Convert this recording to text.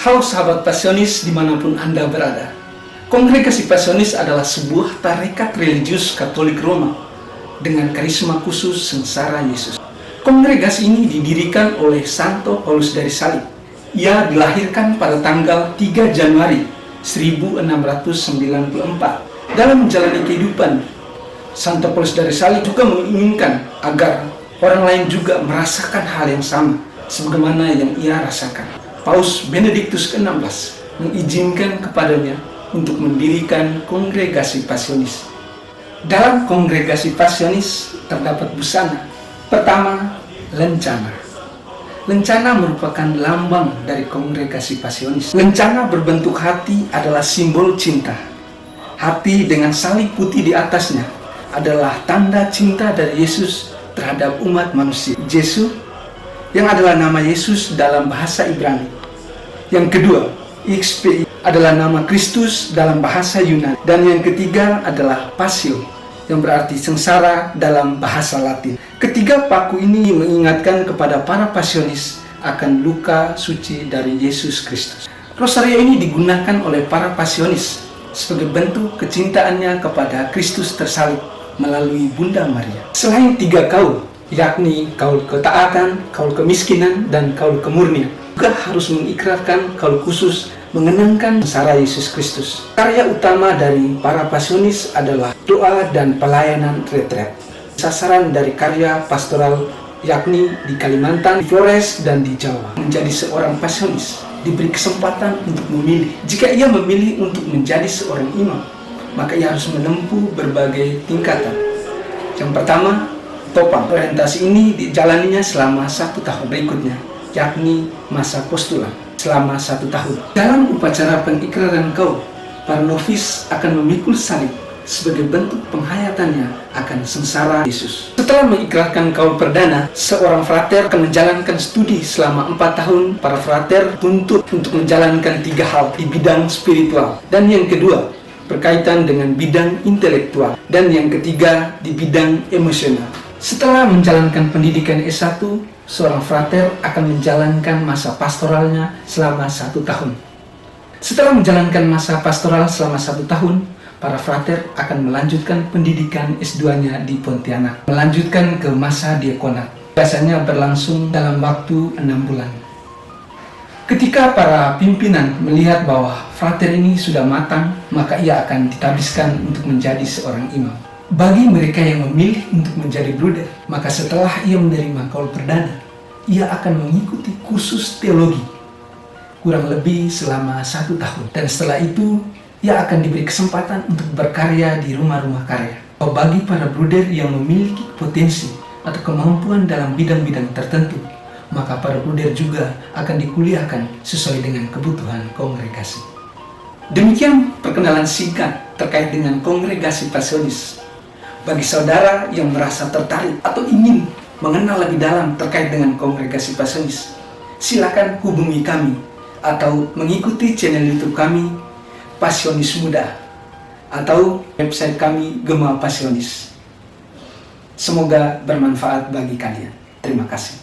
Halo sahabat Pasionis dimanapun Anda berada. Kongregasi Pasionis adalah sebuah tarekat religius Katolik Roma dengan karisma khusus sengsara Yesus. Kongregasi ini didirikan oleh Santo Paulus dari Salib. Ia dilahirkan pada tanggal 3 Januari 1694. Dalam menjalani kehidupan, Santo Paulus dari Salib juga menginginkan agar orang lain juga merasakan hal yang sama sebagaimana yang ia rasakan. Paus Benediktus ke-16 mengizinkan kepadanya untuk mendirikan kongregasi Pasionis. Dalam kongregasi Pasionis terdapat busana. Pertama, lencana. Lencana merupakan lambang dari kongregasi Pasionis. Lencana berbentuk hati adalah simbol cinta. Hati dengan salib putih di atasnya adalah tanda cinta dari Yesus terhadap umat manusia. Yesus yang adalah nama Yesus dalam bahasa Ibrani. Yang kedua, XPI adalah nama Kristus dalam bahasa Yunani. Dan yang ketiga adalah Pasio, yang berarti sengsara dalam bahasa Latin. Ketiga paku ini mengingatkan kepada para Pasionis akan luka suci dari Yesus Kristus. Rosario ini digunakan oleh para Pasionis sebagai bentuk kecintaannya kepada Kristus tersalib melalui Bunda Maria. Selain tiga kaul, yakni kaul ketaatan, kaul kemiskinan, dan kaul kemurnian, juga harus mengikrarkan kaul khusus mengenangkan sengsara Yesus Kristus. Karya utama dari para Pasionis adalah doa dan pelayanan retret. Sasaran dari karya pastoral yakni di Kalimantan, di Flores, dan di Jawa. Menjadi seorang Pasionis diberi kesempatan untuk memilih. Jika ia memilih untuk menjadi seorang imam, maka ia harus menempuh berbagai tingkatan. Yang pertama, topang. Orientasi ini dijalaninya selama 1 tahun. Berikutnya, yakni masa postulan selama 1 tahun. Dalam upacara pengikraran kaul, para novis akan memikul salib sebagai bentuk penghayatannya akan sengsara Yesus. Setelah mengikrarkan kaul perdana, seorang frater akan menjalankan studi selama 4 tahun. Para frater tuntut untuk menjalankan 3 hal di bidang spiritual. Dan yang kedua, berkaitan dengan bidang intelektual. Dan yang ketiga, di bidang emosional. Setelah menjalankan pendidikan S1, seorang frater akan menjalankan masa pastoralnya selama 1 tahun. Setelah menjalankan masa pastoral selama 1 tahun, para frater akan melanjutkan pendidikan S2-nya di Pontianak, melanjutkan ke masa diakonat. Biasanya berlangsung dalam waktu 6 bulan. Ketika para pimpinan melihat bahwa frater ini sudah matang, maka ia akan ditabiskan untuk menjadi seorang imam. Bagi mereka yang memilih untuk menjadi bruder, maka setelah ia menerima kaul perdana, ia akan mengikuti kursus teologi kurang lebih selama 1 tahun. Dan setelah itu, ia akan diberi kesempatan untuk berkarya di rumah-rumah karya. Bagi para bruder yang memiliki potensi atau kemampuan dalam bidang-bidang tertentu, maka para bruder juga akan dikuliahkan sesuai dengan kebutuhan kongregasi. Demikian perkenalan singkat terkait dengan kongregasi Pasionis. Bagi saudara yang merasa tertarik atau ingin mengenal lebih dalam terkait dengan kongregasi Pasionis, silakan hubungi kami atau mengikuti channel YouTube kami Pasionis Muda atau website kami Gema Pasionis. Semoga bermanfaat bagi kalian. Terima kasih.